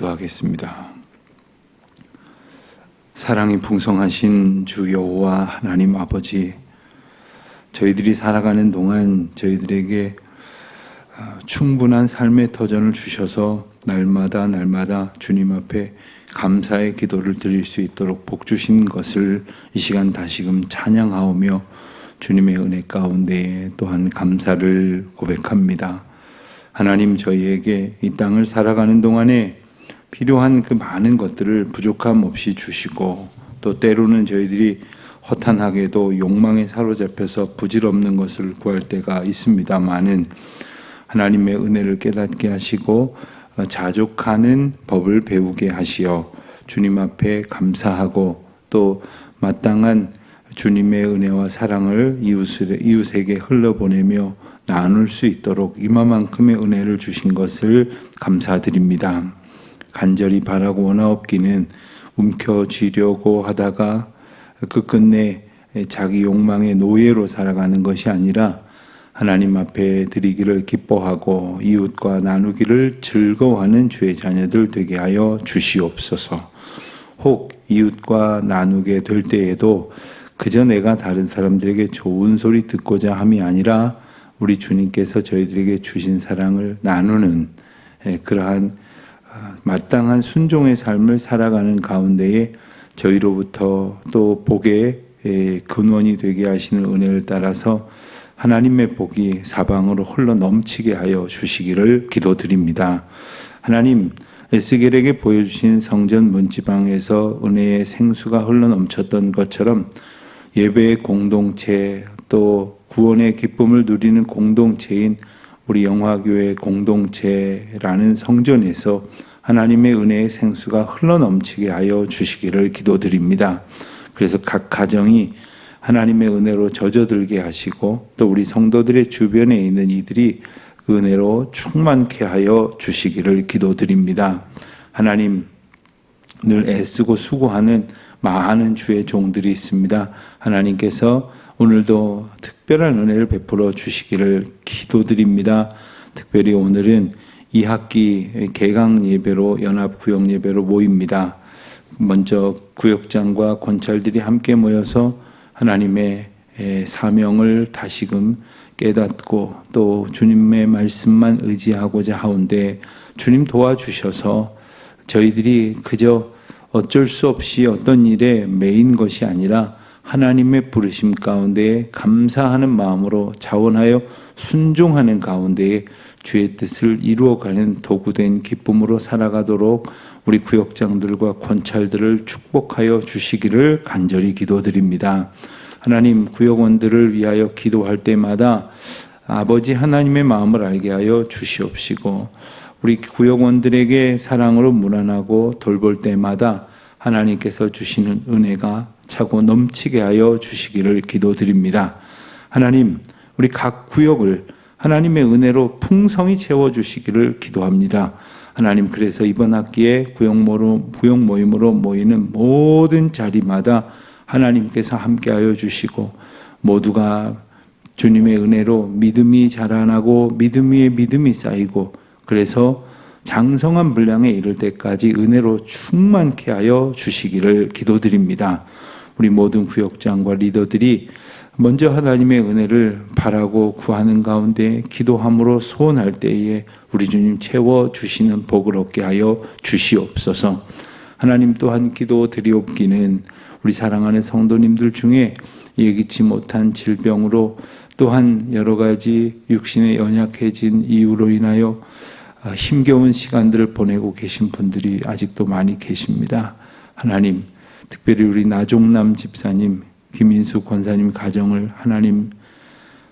기도하겠습니다. 사랑이 풍성하신 주 여호와 하나님 아버지, 저희들이 살아가는 동안 저희들에게 충분한 삶의 터전을 주셔서 날마다 주님 앞에 감사의 기도를 드릴 수 있도록 복 주신 것을 이 시간 다시금 찬양하오며 주님의 은혜 가운데에 또한 감사를 고백합니다. 하나님, 저희에게 이 땅을 살아가는 동안에 필요한 그 많은 것들을 부족함 없이 주시고, 또 때로는 저희들이 허탄하게도 욕망에 사로잡혀서 부질없는 것을 구할 때가 있습니다마는 하나님의 은혜를 깨닫게 하시고 자족하는 법을 배우게 하시어 주님 앞에 감사하고 또 마땅한 주님의 은혜와 사랑을 이웃에게 흘러보내며 나눌 수 있도록 이만큼의 은혜를 주신 것을 감사드립니다. 간절히 바라고 원하옵기는 움켜쥐려고 하다가 끝끝내 자기 욕망의 노예로 살아가는 것이 아니라 하나님 앞에 드리기를 기뻐하고 이웃과 나누기를 즐거워하는 주의 자녀들 되게 하여 주시옵소서. 혹 이웃과 나누게 될 때에도 그저 내가 다른 사람들에게 좋은 소리 듣고자 함이 아니라 우리 주님께서 저희들에게 주신 사랑을 나누는 그러한 마땅한 순종의 삶을 살아가는 가운데에 저희로부터 또 복의 근원이 되게 하시는 은혜를 따라서 하나님의 복이 사방으로 흘러 넘치게 하여 주시기를 기도드립니다. 하나님, 에스겔에게 보여주신 성전 문지방에서 은혜의 생수가 흘러 넘쳤던 것처럼 예배의 공동체, 또 구원의 기쁨을 누리는 공동체인 우리 영화교회 공동체라는 성전에서 하나님의 은혜의 생수가 흘러 넘치게 하여 주시기를 기도드립니다. 그래서 각 가정이 하나님의 은혜로 젖어들게 하시고 또 우리 성도들의 주변에 있는 이들이 그 은혜로 충만케 하여 주시기를 기도드립니다. 하나님, 늘 애쓰고 수고하는 많은 주의 종들이 있습니다. 하나님께서 오늘도 특별한 은혜를 베풀어 주시기를 기도드립니다. 특별히 오늘은 2학기 개강 예배로 연합 구역 예배로 모입니다. 먼저 구역장과 권찰들이 함께 모여서 하나님의 사명을 다시금 깨닫고 또 주님의 말씀만 의지하고자 하온데 주님 도와주셔서 저희들이 그저 어쩔 수 없이 어떤 일에 매인 것이 아니라 하나님의 부르심 가운데 감사하는 마음으로 자원하여 순종하는 가운데에 주의 뜻을 이루어가는 도구된 기쁨으로 살아가도록 우리 구역장들과 권찰들을 축복하여 주시기를 간절히 기도드립니다. 하나님, 구역원들을 위하여 기도할 때마다 아버지 하나님의 마음을 알게 하여 주시옵시고 우리 구역원들에게 사랑으로 문안하고 돌볼 때마다 하나님께서 주시는 은혜가 차고 넘치게 하여 주시기를 기도드립니다. 하나님, 우리 각 구역을 하나님의 은혜로 풍성히 채워주시기를 기도합니다. 하나님, 그래서 이번 학기에 구역 모임으로 모이는 모든 자리마다 하나님께서 함께하여 주시고 모두가 주님의 은혜로 믿음이 자라나고 믿음 위에 믿음이 쌓이고 그래서 장성한 분량에 이를 때까지 은혜로 충만케 하여 주시기를 기도드립니다. 우리 모든 구역장과 리더들이 먼저 하나님의 은혜를 바라고 구하는 가운데 기도함으로 소원할 때에 우리 주님 채워주시는 복을 얻게 하여 주시옵소서. 하나님, 또한 기도 드리옵기는 우리 사랑하는 성도님들 중에 예기치 못한 질병으로 또한 여러 가지 육신에 연약해진 이유로 인하여 힘겨운 시간들을 보내고 계신 분들이 아직도 많이 계십니다. 하나님, 특별히 우리 나종남 집사님, 김인수 권사님 가정을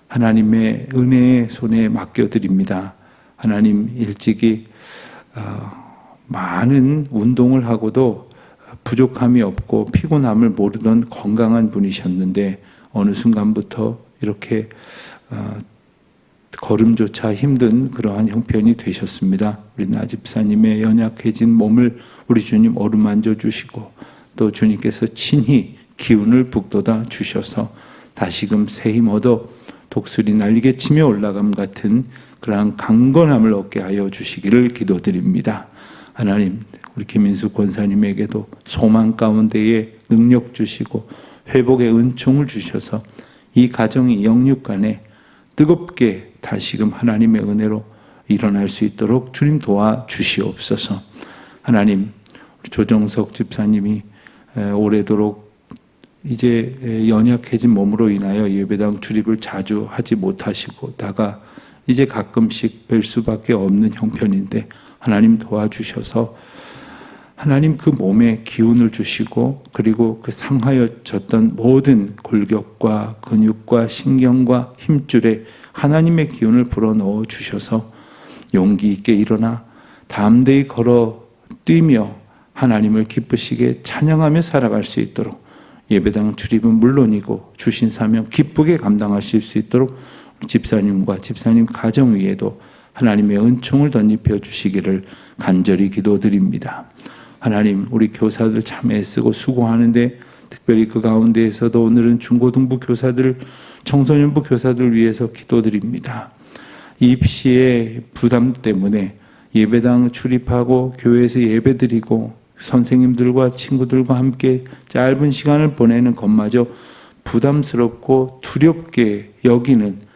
하나님의 은혜의 손에 맡겨드립니다. 하나님, 일찍이 많은 운동을 하고도 부족함이 없고 피곤함을 모르던 건강한 분이셨는데 어느 순간부터 이렇게 걸음조차 힘든 그러한 형편이 되셨습니다. 우리 나 집사님의 연약해진 몸을 우리 주님 어루만져 주시고 또 주님께서 친히 기운을 북돋아 주셔서 다시금 새 힘 얻어 독수리 날개 치며 올라감 같은 그러한 강건함을 얻게 하여 주시기를 기도드립니다. 하나님, 우리 김인숙 권사님에게도 소망 가운데에 능력 주시고 회복의 은총을 주셔서 이 가정이 영육간에 뜨겁게 다시금 하나님의 은혜로 일어날 수 있도록 주님 도와주시옵소서. 하나님, 우리 조정석 집사님이 오래도록 이제 연약해진 몸으로 인하여 예배당 출입을 자주 하지 못하시고 다가 이제 가끔씩 뵐 수밖에 없는 형편인데 하나님 도와주셔서 하나님 그 몸에 기운을 주시고 그리고 그 상하여졌던 모든 골격과 근육과 신경과 힘줄에 하나님의 기운을 불어넣어 주셔서 용기 있게 일어나 담대히 걸어 뛰며 하나님을 기쁘시게 찬양하며 살아갈 수 있도록 예배당 출입은 물론이고 주신 사명 기쁘게 감당하실 수 있도록 집사님과 집사님 가정 위에도 하나님의 은총을 덧입혀 주시기를 간절히 기도드립니다. 하나님, 우리 교사들 참 애쓰고 수고하는데 특별히 그 가운데에서도 오늘은 중고등부 교사들, 청소년부 교사들 위해서 기도드립니다. 입시의 부담 때문에 예배당 출입하고 교회에서 예배드리고 선생님들과 친구들과 함께 짧은 시간을 보내는 것마저 부담스럽고 두렵게 여기는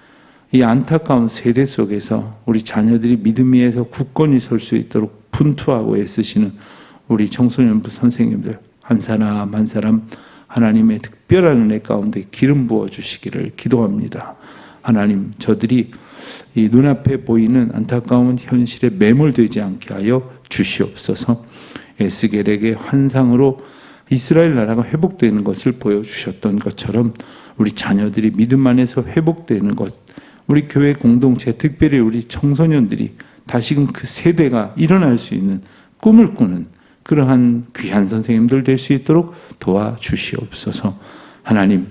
이 안타까운 세대 속에서 우리 자녀들이 믿음 위에서 굳건히 설 수 있도록 분투하고 애쓰시는 우리 청소년부 선생님들 한 사람 한 사람 하나님의 특별한 은혜 가운데 기름 부어 주시기를 기도합니다. 하나님, 저들이 이 눈앞에 보이는 안타까운 현실에 매몰되지 않게 하여 주시옵소서. 에스겔에게 환상으로 이스라엘 나라가 회복되는 것을 보여주셨던 것처럼 우리 자녀들이 믿음 안에서 회복되는 것, 우리 교회 공동체, 특별히 우리 청소년들이 다시금 그 세대가 일어날 수 있는 꿈을 꾸는 그러한 귀한 선생님들 될 수 있도록 도와주시옵소서. 하나님,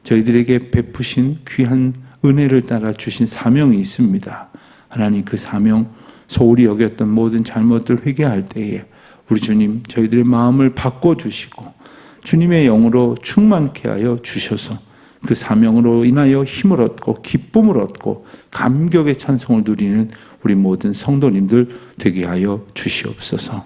저희들에게 베푸신 귀한 은혜를 따라 주신 사명이 있습니다. 하나님, 그 사명 소홀히 여겼던 모든 잘못들 회개할 때에 우리 주님 저희들의 마음을 바꿔주시고 주님의 영으로 충만케 하여 주셔서 그 사명으로 인하여 힘을 얻고 기쁨을 얻고 감격의 찬송을 누리는 우리 모든 성도님들 되게 하여 주시옵소서.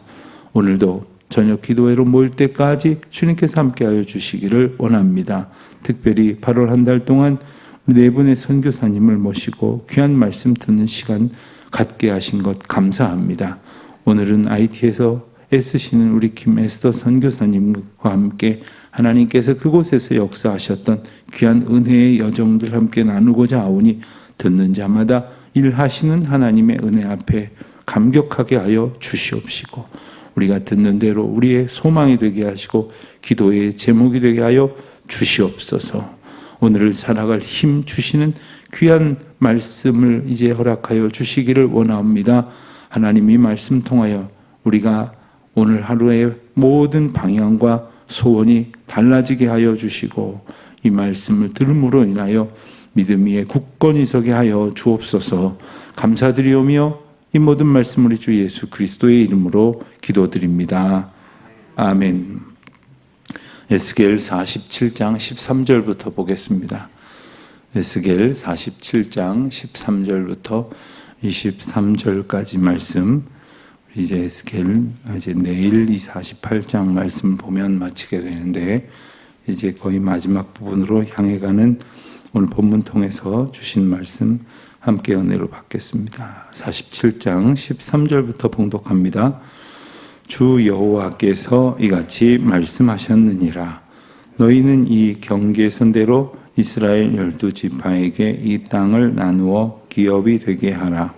오늘도 저녁 기도회로 모일 때까지 주님께서 함께하여 주시기를 원합니다. 특별히 8월 한 달 동안 네 분의 선교사님을 모시고 귀한 말씀 듣는 시간 갖게 하신 것 감사합니다. 오늘은 IT에서 애쓰시는 우리 김에스더 선교사님과 함께 하나님께서 그곳에서 역사하셨던 귀한 은혜의 여정들 함께 나누고자 하오니 듣는 자마다 일하시는 하나님의 은혜 앞에 감격하게 하여 주시옵시고 우리가 듣는 대로 우리의 소망이 되게 하시고 기도의 제목이 되게 하여 주시옵소서. 오늘을 살아갈 힘 주시는 귀한 말씀을 이제 허락하여 주시기를 원합니다. 하나님, 이 말씀 통하여 우리가 오늘 하루의 모든 방향과 소원이 달라지게 하여 주시고 이 말씀을 들음으로 인하여 믿음 위에 굳건히 서게 하여 주옵소서. 감사드리오며 이 모든 말씀 우리 주 예수 그리스도의 이름으로 기도드립니다. 아멘. 에스겔 47장 13절부터 보겠습니다. 에스겔 47장 13절부터 23절까지 말씀. 이제 에스겔 이제 내일 이 48장 말씀 보면 마치게 되는데 이제 거의 마지막 부분으로 향해 가는 오늘 본문 통해서 주신 말씀 함께 은혜로 받겠습니다. 47장 13절부터 봉독합니다. 주 여호와께서 이같이 말씀하셨느니라. 너희는 이 경계선대로 이스라엘 12지파에게 이 땅을 나누어 기업이 되게 하라.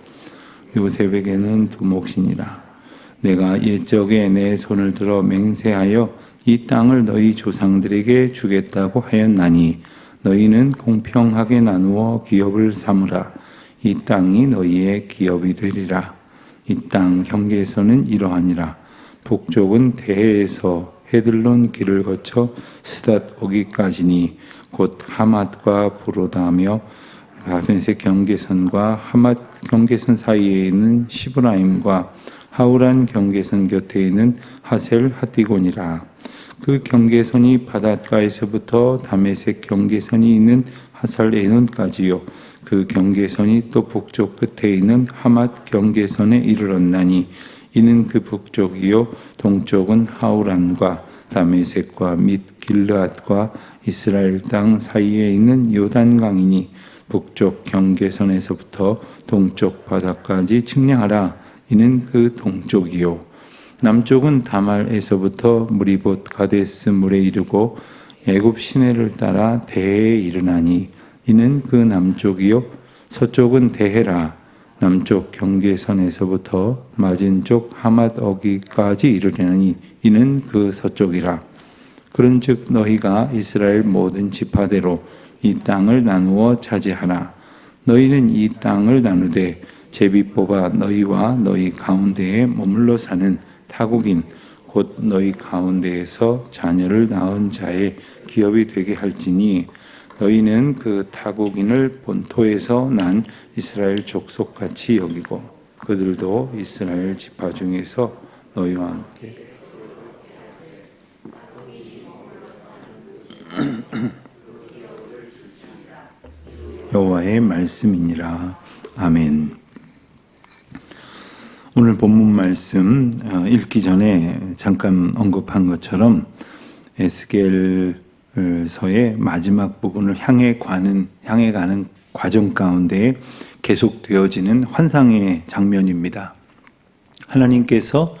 요셉에게는 두 몫이니라. 내가 옛적에 내 손을 들어 맹세하여 이 땅을 너희 조상들에게 주겠다고 하였나니 너희는 공평하게 나누어 기업을 삼으라. 이 땅이 너희의 기업이 되리라. 이 땅 경계에서는 이러하니라. 북쪽은 대해에서 헤들론 길을 거쳐 스닷 오기까지니 곧 하맛과 브로다며 라벤색 경계선과 하맛 경계선 사이에 있는 시브라임과 하우란 경계선 곁에 있는 하셀 하티곤이라. 그 경계선이 바닷가에서부터 다메섹 경계선이 있는 하살 에논까지요. 그 경계선이 또 북쪽 끝에 있는 하맛 경계선에 이르렀나니 이는 그 북쪽이요 동쪽은 하우란과 다메섹과 및 길르앗과 이스라엘 땅 사이에 있는 요단강이니 북쪽 경계선에서부터 동쪽 바다까지 측량하라. 이는 그 동쪽이요 남쪽은 다말에서부터 무리봇 가데스 물에 이르고 애굽 시내를 따라 대해에 이르나니 이는 그 남쪽이요 서쪽은 대해라. 남쪽 경계선에서부터 맞은쪽 하맛 어기까지 이르려니 이는 그 서쪽이라. 그런즉 너희가 이스라엘 모든 지파대로 이 땅을 나누어 차지하라. 너희는 이 땅을 나누되 제비 뽑아 너희와 너희 가운데에 머물러 사는 타국인 곧 너희 가운데에서 자녀를 낳은 자의 기업이 되게 할지니 너희는 그 타국인을 본토에서 난 이스라엘 족속같이 여기고 그들도 이스라엘 지파 중에서 너희와 함께 여호와의 말씀이니라. 아멘. 오늘 본문 말씀 읽기 전에 잠깐 언급한 것처럼 에스겔서의 마지막 부분을 향해 가는 과정 가운데 계속되어지는 환상의 장면입니다. 하나님께서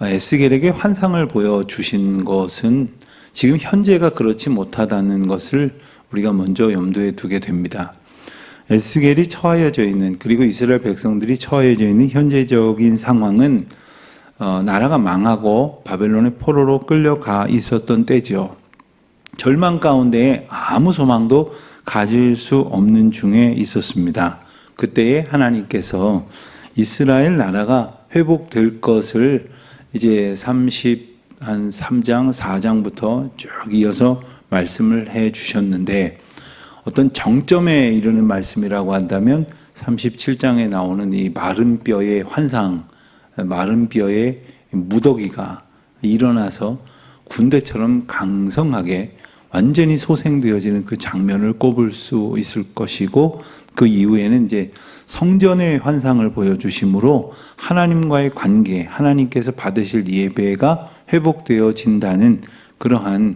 에스겔에게 환상을 보여주신 것은 지금 현재가 그렇지 못하다는 것을 우리가 먼저 염두에 두게 됩니다. 에스겔이 처하여져 있는, 그리고 이스라엘 백성들이 처하여져 있는 현재적인 상황은 나라가 망하고 바벨론의 포로로 끌려가 있었던 때죠. 절망 가운데 아무 소망도 가질 수 없는 중에 있었습니다. 그때에 하나님께서 이스라엘 나라가 회복될 것을 이제 3장, 4장부터 쭉 이어서 말씀을 해 주셨는데, 어떤 정점에 이르는 말씀이라고 한다면 37장에 나오는 이 마른 뼈의 환상, 마른 뼈의 무더기가 일어나서 군대처럼 강성하게 완전히 소생되어지는 그 장면을 꼽을 수 있을 것이고, 그 이후에는 이제 성전의 환상을 보여주심으로 하나님과의 관계, 하나님께서 받으실 예배가 회복되어진다는 그러한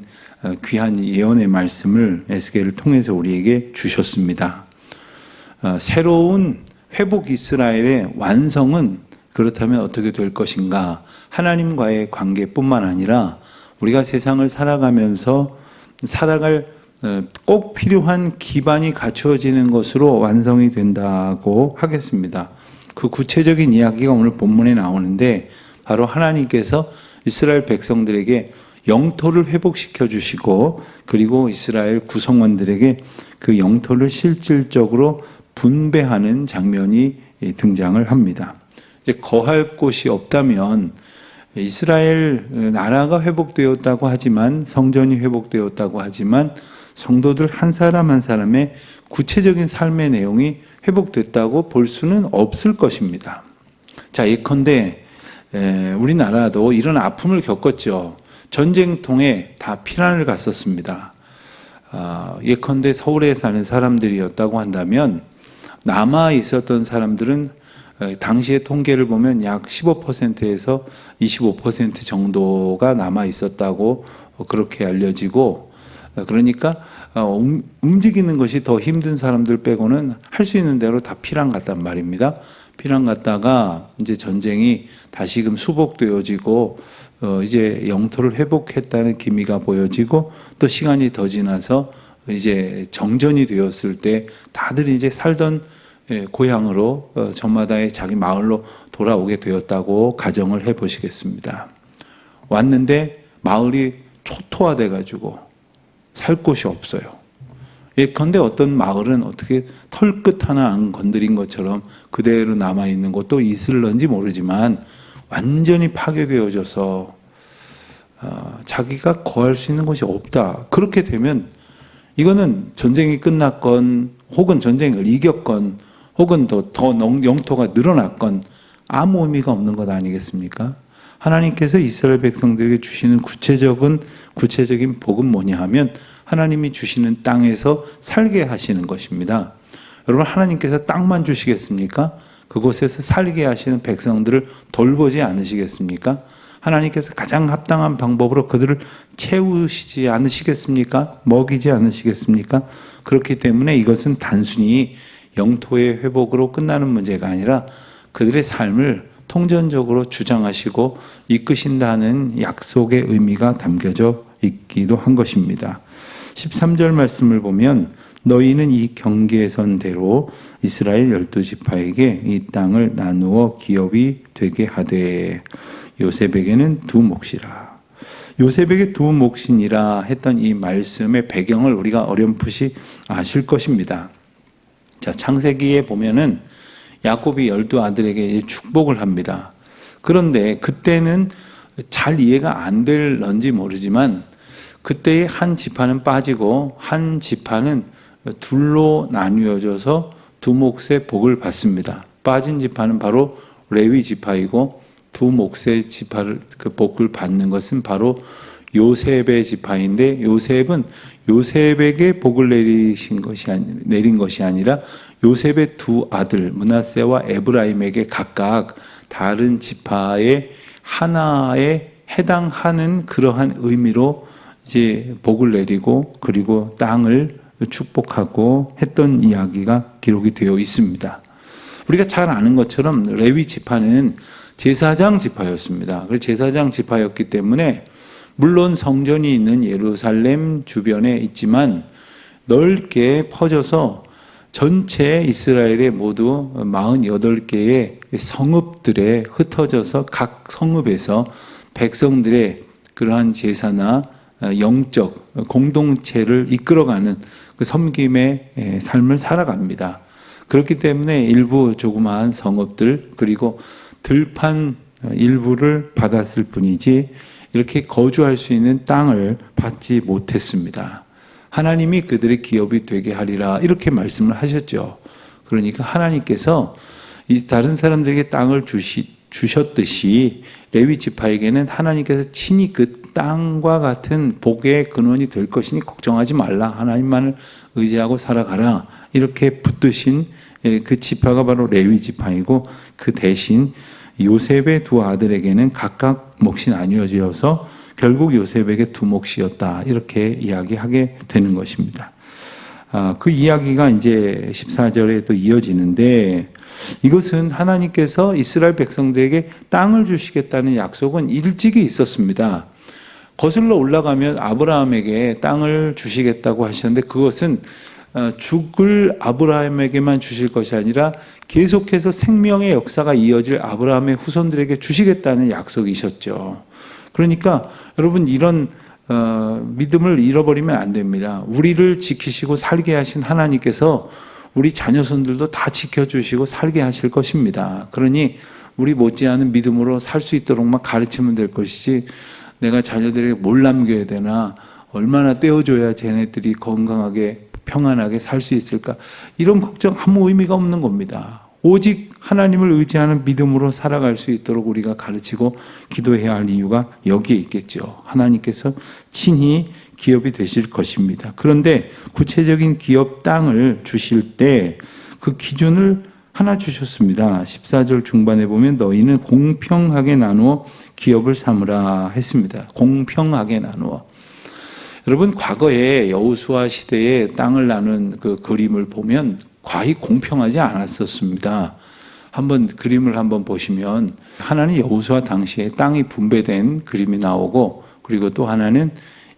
귀한 예언의 말씀을 에스겔을 통해서 우리에게 주셨습니다. 새로운 회복 이스라엘의 완성은 그렇다면 어떻게 될 것인가? 하나님과의 관계뿐만 아니라 우리가 세상을 살아가면서 살아갈 꼭 필요한 기반이 갖추어지는 것으로 완성이 된다고 하겠습니다. 그 구체적인 이야기가 오늘 본문에 나오는데, 바로 하나님께서 이스라엘 백성들에게 영토를 회복시켜 주시고, 그리고 이스라엘 구성원들에게 그 영토를 실질적으로 분배하는 장면이 등장을 합니다. 이제 거할 곳이 없다면, 이스라엘 나라가 회복되었다고 하지만, 성전이 회복되었다고 하지만, 성도들 한 사람 한 사람의 구체적인 삶의 내용이 회복됐다고 볼 수는 없을 것입니다. 자, 예컨대 우리나라도 이런 아픔을 겪었죠. 전쟁통에 다 피난을 갔었습니다. 예컨대 서울에 사는 사람들이었다고 한다면 남아 있었던 사람들은 당시의 통계를 보면 약 15%에서 25% 정도가 남아 있었다고 그렇게 알려지고, 그러니까 움직이는 것이 더 힘든 사람들 빼고는 할 수 있는 대로 다 피난 갔단 말입니다. 피난 갔다가 이제 전쟁이 다시금 수복되어지고 이제 영토를 회복했다는 기미가 보여지고, 또 시간이 더 지나서 이제 정전이 되었을 때 다들 이제 살던 고향으로 저마다의 자기 마을로 돌아오게 되었다고 가정을 해 보시겠습니다. 왔는데 마을이 초토화돼 가지고 살 곳이 없어요. 예컨대 어떤 마을은 어떻게 털끝 하나 안 건드린 것처럼 그대로 남아있는 곳도 있을런지 모르지만 완전히 파괴되어져서 자기가 거할 수 있는 곳이 없다. 그렇게 되면 이거는 전쟁이 끝났건, 혹은 전쟁을 이겼건, 혹은 더 영토가 늘어났건 아무 의미가 없는 것 아니겠습니까? 하나님께서 이스라엘 백성들에게 주시는 구체적인 복은 뭐냐 하면 하나님이 주시는 땅에서 살게 하시는 것입니다. 여러분, 하나님께서 땅만 주시겠습니까? 그곳에서 살게 하시는 백성들을 돌보지 않으시겠습니까? 하나님께서 가장 합당한 방법으로 그들을 채우시지 않으시겠습니까? 먹이지 않으시겠습니까? 그렇기 때문에 이것은 단순히 영토의 회복으로 끝나는 문제가 아니라 그들의 삶을 통전적으로 주장하시고 이끄신다는 약속의 의미가 담겨져 있기도 한 것입니다. 13절 말씀을 보면 너희는 이 경계선대로 이스라엘 12지파에게 이 땅을 나누어 기업이 되게 하되 요셉에게는 두 몫이라. 요셉에게 두 몫이니라 했던 이 말씀의 배경을 우리가 어렴풋이 아실 것입니다. 자, 창세기에 보면은 야곱이 12아들에게 축복을 합니다. 그런데 그때는 잘 이해가 안 될런지 모르지만 그때의 한 지파는 빠지고 한 지파는 둘로 나뉘어져서 두 몫의 복을 받습니다. 빠진 지파는 바로 레위 지파이고 두 몫의 지파를 그 복을 받는 것은 바로 요셉의 지파인데 요셉은 요셉에게 복을 내린 것이 아니라 요셉의 두 아들 므낫세와 에브라임에게 각각 다른 지파의 하나에 해당하는 그러한 의미로 이제 복을 내리고 그리고 땅을 축복하고 했던 이야기가 기록이 되어 있습니다. 우리가 잘 아는 것처럼 레위 지파는 제사장 지파였습니다. 그래서 제사장 지파였기 때문에 물론 성전이 있는 예루살렘 주변에 있지만 넓게 퍼져서 전체 이스라엘의 모두 48개의 성읍들에 흩어져서 각 성읍에서 백성들의 그러한 제사나 영적 공동체를 이끌어가는 그 섬김의 삶을 살아갑니다. 그렇기 때문에 일부 조그마한 성읍들 그리고 들판 일부를 받았을 뿐이지 이렇게 거주할 수 있는 땅을 받지 못했습니다. 하나님이 그들의 기업이 되게 하리라 이렇게 말씀을 하셨죠. 그러니까 하나님께서 이 다른 사람들에게 땅을 주셨듯이 레위 지파에게는 하나님께서 친히 그 땅과 같은 복의 근원이 될 것이니 걱정하지 말라. 하나님만을 의지하고 살아가라. 이렇게 붙드신 그 지파가 바로 레위 지파이고 그 대신 요셉의 두 아들에게는 각각 몫이 나뉘어져서 결국 요셉에게 두 몫이었다. 이렇게 이야기하게 되는 것입니다. 그 이야기가 이제 14절에 또 이어지는데 이것은 하나님께서 이스라엘 백성들에게 땅을 주시겠다는 약속은 일찍이 있었습니다. 거슬러 올라가면 아브라함에게 땅을 주시겠다고 하셨는데 그것은 죽을 아브라함에게만 주실 것이 아니라 계속해서 생명의 역사가 이어질 아브라함의 후손들에게 주시겠다는 약속이셨죠. 그러니까 여러분 이런 믿음을 잃어버리면 안 됩니다. 우리를 지키시고 살게 하신 하나님께서 우리 자녀손들도 다 지켜주시고 살게 하실 것입니다. 그러니 우리 못지않은 믿음으로 살 수 있도록만 가르치면 될 것이지 내가 자녀들에게 뭘 남겨야 되나 얼마나 떼어줘야 쟤네들이 건강하게 평안하게 살 수 있을까 이런 걱정 아무 의미가 없는 겁니다. 오직 하나님을 의지하는 믿음으로 살아갈 수 있도록 우리가 가르치고 기도해야 할 이유가 여기에 있겠죠. 하나님께서 친히 기업이 되실 것입니다. 그런데 구체적인 기업 땅을 주실 때 그 기준을 하나 주셨습니다. 14절 중반에 보면 너희는 공평하게 나누어 기업을 삼으라 했습니다. 공평하게 나누어. 여러분 과거에 여호수아 시대에 땅을 나눈 그 그림을 보면 과히 공평하지 않았었습니다. 한번 그림을 한번 보시면 하나는 여호수아 당시에 땅이 분배된 그림이 나오고 그리고 또 하나는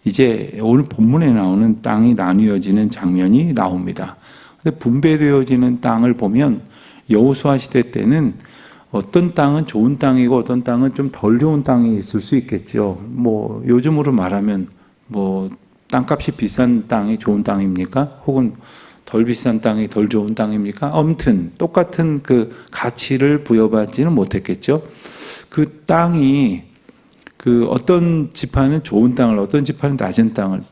이제 오늘 본문에 나오는 땅이 나뉘어지는 장면이 나옵니다. 근데 분배되어지는 땅을 보면 여호수아 시대 때는 어떤 땅은 좋은 땅이고 어떤 땅은 좀 덜 좋은 땅이 있을 수 있겠죠. 뭐 요즘으로 말하면 뭐 땅값이 비싼 땅이 좋은 땅입니까? 혹은 덜 비싼 땅이 덜 좋은 땅입니까? 아무튼 똑같은 그 가치를 부여받지는 못했겠죠. 그 땅이 그 어떤 지파는 좋은 땅을 어떤 지파는 낮은 땅을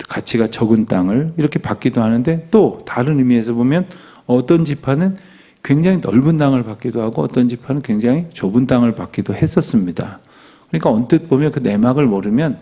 가치가 적은 땅을 이렇게 받기도 하는데 또 다른 의미에서 보면 어떤 지파는 굉장히 넓은 땅을 받기도 하고 어떤 지파는 굉장히 좁은 땅을 받기도 했었습니다. 그러니까 언뜻 보면 그 내막을 모르면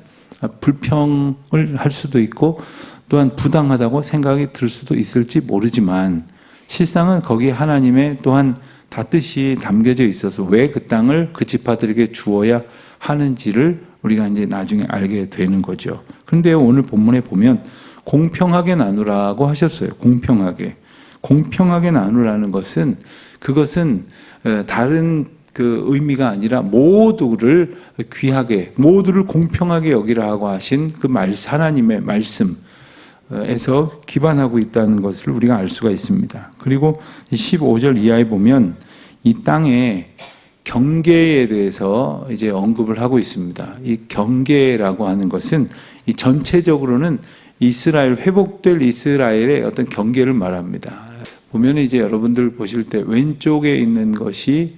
불평을 할 수도 있고 또한 부당하다고 생각이 들 수도 있을지 모르지만 실상은 거기에 하나님의 또한 다 뜻이 담겨져 있어서 왜 그 땅을 그 지파들에게 주어야 하는지를 우리가 이제 나중에 알게 되는 거죠. 그런데 오늘 본문에 보면 공평하게 나누라고 하셨어요. 공평하게 나누라는 것은 그것은 다른 그 의미가 아니라 모두를 귀하게, 모두를 공평하게 여기라고 하신 그 하나님의 말씀에서 기반하고 있다는 것을 우리가 알 수가 있습니다. 그리고 15절 이하에 보면 이 땅의 경계에 대해서 이제 언급을 하고 있습니다. 이 경계라고 하는 것은 이 전체적으로는 회복될 이스라엘의 어떤 경계를 말합니다. 보면 이제 여러분들 보실 때 왼쪽에 있는 것이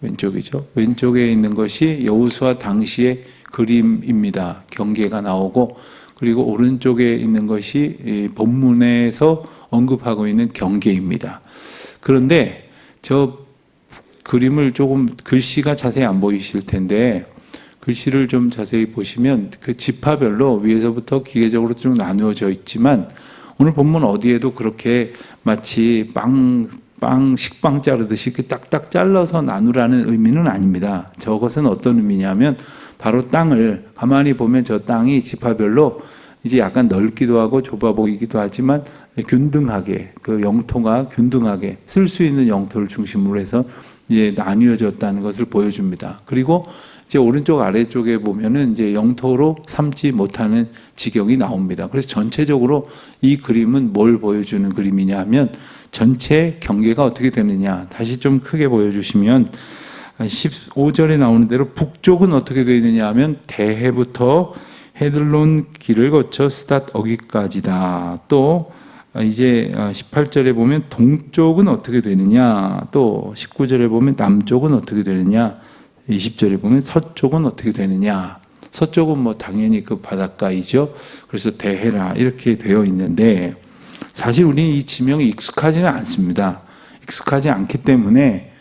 왼쪽이죠. 왼쪽에 있는 것이 여호수아 당시의 그림입니다. 경계가 나오고, 그리고 오른쪽에 있는 것이 이 본문에서 언급하고 있는 경계입니다. 그런데 저 그림을 조금 글씨가 자세히 안 보이실 텐데 글씨를 좀 자세히 보시면 그 지파별로 위에서부터 기계적으로 좀 나누어져 있지만 오늘 본문 어디에도 그렇게 마치 식빵 자르듯이 이렇게 딱딱 잘라서 나누라는 의미는 아닙니다. 저것은 어떤 의미냐면 바로 땅을 가만히 보면 저 땅이 지파별로 이제 약간 넓기도 하고 좁아 보이기도 하지만 균등하게, 그 영토가 균등하게 쓸 수 있는 영토를 중심으로 해서 이제 나뉘어졌다는 것을 보여줍니다. 그리고 이제 오른쪽 아래쪽에 보면은 이제 영토로 삼지 못하는 지경이 나옵니다. 그래서 전체적으로 이 그림은 뭘 보여주는 그림이냐 하면 전체 경계가 어떻게 되느냐. 다시 좀 크게 보여주시면 15절에 나오는 대로 북쪽은 어떻게 되어 있느냐 하면 대해부터 헤들론 길을 거쳐 스닷 어기까지다. 또 이제 18절에 보면 동쪽은 어떻게 되느냐, 또 19절에 보면 남쪽은 어떻게 되느냐, 20절에 보면 서쪽은 어떻게 되느냐. 서쪽은 뭐 당연히 그 바닷가이죠. 그래서 대해라 이렇게 되어 있는데 사실 우리는 이 지명이 익숙하지는 않습니다. 익숙하지 않기 때문에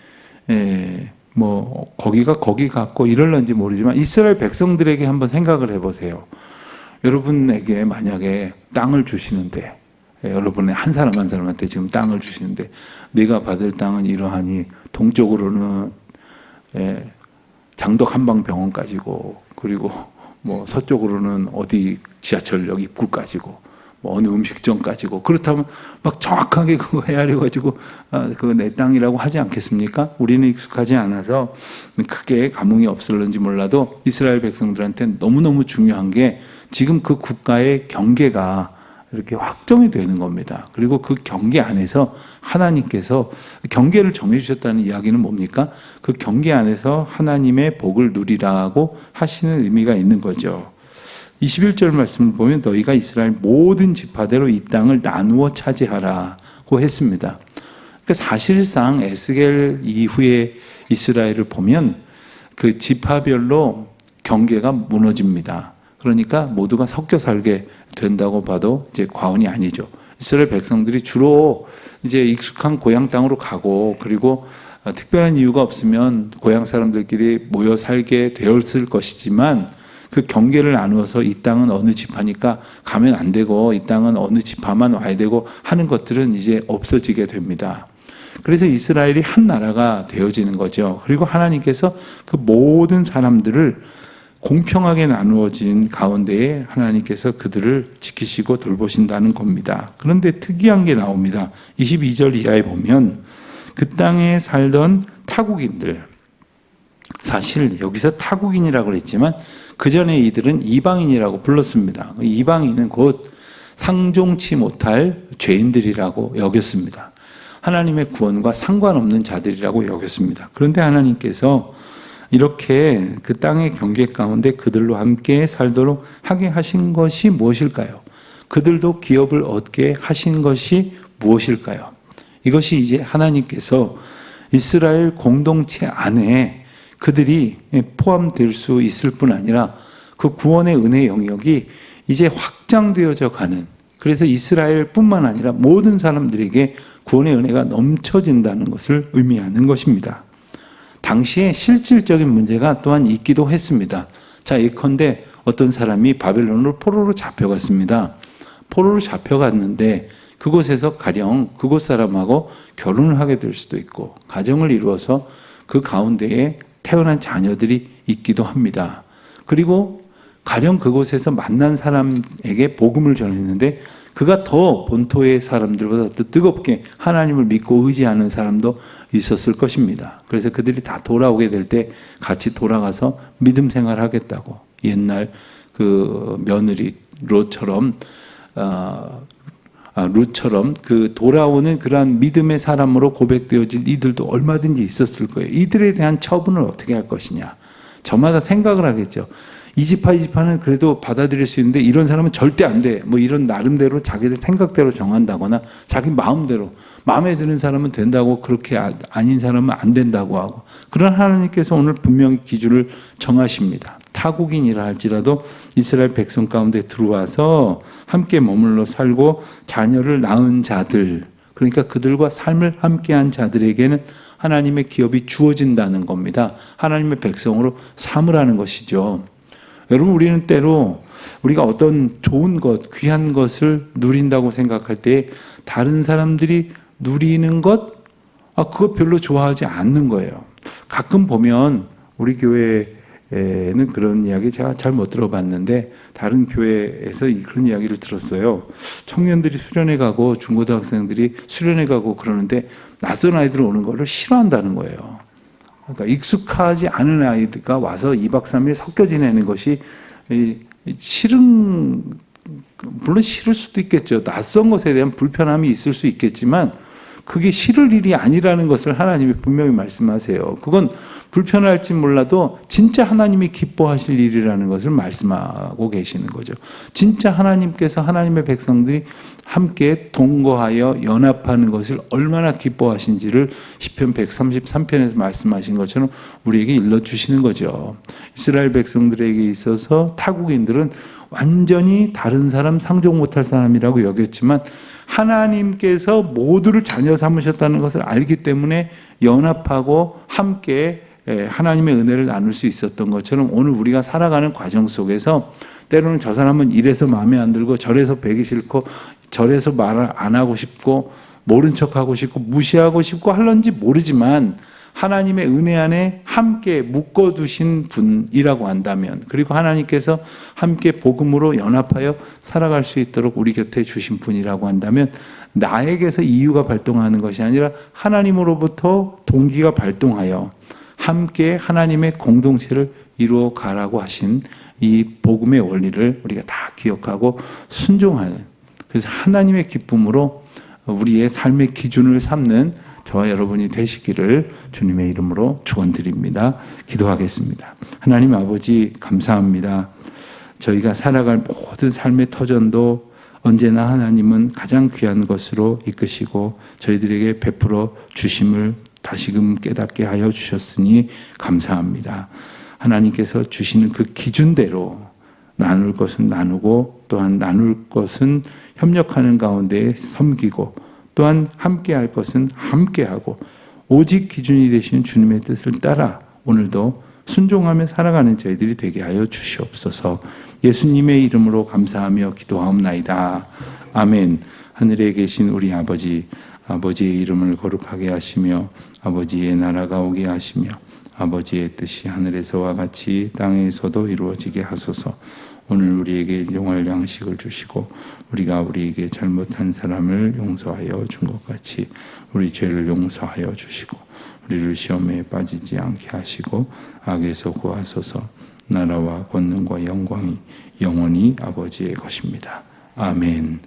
뭐 거기가 거기 같고 이럴런지 모르지만 이스라엘 백성들에게 한번 생각을 해보세요. 여러분에게 만약에 땅을 주시는데, 여러분의 한 사람 한 사람한테 지금 땅을 주시는데 네가 받을 땅은 이러하니 동쪽으로는 장덕 한방병원까지고, 그리고 뭐 서쪽으로는 어디 지하철역 입구까지고, 뭐 어느 음식점까지고, 그렇다면 막 정확하게 그거 헤아려 가지고 그거 내 땅이라고 하지 않겠습니까? 우리는 익숙하지 않아서 크게 감흥이 없을런지 몰라도 이스라엘 백성들한테 너무너무 중요한 게 지금 그 국가의 경계가 이렇게 확정이 되는 겁니다. 그리고 그 경계 안에서 하나님께서 경계를 정해주셨다는 이야기는 뭡니까? 그 경계 안에서 하나님의 복을 누리라고 하시는 의미가 있는 거죠. 21절 말씀을 보면 너희가 이스라엘 모든 지파대로 이 땅을 나누어 차지하라고 했습니다. 그러니까 사실상 에스겔 이후에 이스라엘을 보면 그 지파별로 경계가 무너집니다. 그러니까 모두가 섞여 살게 된다고 봐도 이제 과언이 아니죠. 이스라엘 백성들이 주로 이제 익숙한 고향 땅으로 가고, 그리고 특별한 이유가 없으면 고향 사람들끼리 모여 살게 되었을 것이지만 그 경계를 나누어서 이 땅은 어느 지파니까 가면 안 되고 이 땅은 어느 지파만 와야 되고 하는 것들은 이제 없어지게 됩니다. 그래서 이스라엘이 한 나라가 되어지는 거죠. 그리고 하나님께서 그 모든 사람들을 공평하게 나누어진 가운데에 하나님께서 그들을 지키시고 돌보신다는 겁니다. 그런데 특이한 게 나옵니다. 22절 이하에 보면 그 땅에 살던 타국인들, 사실 여기서 타국인이라고 그랬지만 그 전에 이들은 이방인이라고 불렀습니다. 이방인은 곧 상종치 못할 죄인들이라고 여겼습니다. 하나님의 구원과 상관없는 자들이라고 여겼습니다. 그런데 하나님께서 이렇게 그 땅의 경계 가운데 그들로 함께 살도록 하게 하신 것이 무엇일까요? 그들도 기업을 얻게 하신 것이 무엇일까요? 이것이 이제 하나님께서 이스라엘 공동체 안에 그들이 포함될 수 있을 뿐 아니라 그 구원의 은혜 영역이 이제 확장되어져 가는, 그래서 이스라엘뿐만 아니라 모든 사람들에게 구원의 은혜가 넘쳐진다는 것을 의미하는 것입니다. 당시에 실질적인 문제가 또한 있기도 했습니다. 자, 예컨대 어떤 사람이 바벨론으로 포로로 잡혀갔습니다. 포로로 잡혀갔는데 그곳에서 가령 그곳 사람하고 결혼을 하게 될 수도 있고 가정을 이루어서 그 가운데에 태어난 자녀들이 있기도 합니다. 그리고 가령 그곳에서 만난 사람에게 복음을 전했는데 그가 더 본토의 사람들보다 더 뜨겁게 하나님을 믿고 의지하는 사람도 있었을 것입니다. 그래서 그들이 다 돌아오게 될 때 같이 돌아가서 믿음 생활하겠다고 옛날 그 며느리 롯처럼 룻처럼 그 돌아오는 그러한 믿음의 사람으로 고백되어질 이들도 얼마든지 있었을 거예요. 이들에 대한 처분을 어떻게 할 것이냐. 저마다 생각을 하겠죠. 이지파는 그래도 받아들일 수 있는데 이런 사람은 절대 안 돼. 뭐 이런 나름대로 자기들 생각대로 정한다거나 자기 마음대로 마음에 드는 사람은 된다고 그렇게 아닌 사람은 안 된다고 하고 그런 하나님께서 오늘 분명히 기준을 정하십니다. 타국인이라 할지라도 이스라엘 백성 가운데 들어와서 함께 머물러 살고 자녀를 낳은 자들 그러니까 그들과 삶을 함께한 자들에게는 하나님의 기업이 주어진다는 겁니다. 하나님의 백성으로 삼으라는 것이죠. 여러분 우리는 때로 우리가 어떤 좋은 것, 귀한 것을 누린다고 생각할 때 다른 사람들이 누리는 것, 그거 별로 좋아하지 않는 거예요. 가끔 보면 우리 교회에는 그런 이야기 제가 잘 못 들어봤는데 다른 교회에서 그런 이야기를 들었어요. 청년들이 수련회 가고 중고등학생들이 수련회 가고 그러는데 낯선 아이들 오는 거를 싫어한다는 거예요. 그러니까 익숙하지 않은 아이가 와서 2박 3일 섞여 지내는 것이 물론 싫을 수도 있겠죠. 낯선 것에 대한 불편함이 있을 수 있겠지만 그게 싫을 일이 아니라는 것을 하나님이 분명히 말씀하세요. 그건 불편할지 몰라도 진짜 하나님이 기뻐하실 일이라는 것을 말씀하고 계시는 거죠. 진짜 하나님께서 하나님의 백성들이 함께 동거하여 연합하는 것을 얼마나 기뻐하신지를 시편 133편에서 말씀하신 것처럼 우리에게 일러주시는 거죠. 이스라엘 백성들에게 있어서 타국인들은 완전히 다른 사람, 상종 못할 사람이라고 여겼지만 하나님께서 모두를 자녀 삼으셨다는 것을 알기 때문에 연합하고 함께 하나님의 은혜를 나눌 수 있었던 것처럼 오늘 우리가 살아가는 과정 속에서 때로는 저 사람은 이래서 마음에 안 들고 저래서 뵈기 싫고 저래서 말을 안 하고 싶고 모른 척하고 싶고 무시하고 싶고 할런지 모르지만 하나님의 은혜 안에 함께 묶어두신 분이라고 한다면 그리고 하나님께서 함께 복음으로 연합하여 살아갈 수 있도록 우리 곁에 주신 분이라고 한다면 나에게서 이유가 발동하는 것이 아니라 하나님으로부터 동기가 발동하여 함께 하나님의 공동체를 이루어 가라고 하신 이 복음의 원리를 우리가 다 기억하고 순종하는 그래서 하나님의 기쁨으로 우리의 삶의 기준을 삼는 저와 여러분이 되시기를 주님의 이름으로 축원드립니다. 기도하겠습니다. 하나님 아버지 감사합니다. 저희가 살아갈 모든 삶의 터전도 언제나 하나님은 가장 귀한 것으로 이끄시고 저희들에게 베풀어 주심을 다시금 깨닫게 하여 주셨으니 감사합니다. 하나님께서 주시는 그 기준대로 나눌 것은 나누고 또한 나눌 것은 협력하는 가운데 섬기고 또한 함께할 것은 함께하고 오직 기준이 되시는 주님의 뜻을 따라 오늘도 순종하며 살아가는 저희들이 되게 하여 주시옵소서. 예수님의 이름으로 감사하며 기도하옵나이다. 아멘. 하늘에 계신 우리 아버지, 아버지의 이름을 거룩하게 하시며 아버지의 나라가 오게 하시며 아버지의 뜻이 하늘에서와 같이 땅에서도 이루어지게 하소서. 오늘 우리에게 일용할 양식을 주시고 우리가 우리에게 잘못한 사람을 용서하여 준 것 같이 우리 죄를 용서하여 주시고 우리를 시험에 빠지지 않게 하시고 악에서 구하소서. 나라와 권능과 영광이 영원히 아버지의 것입니다. 아멘.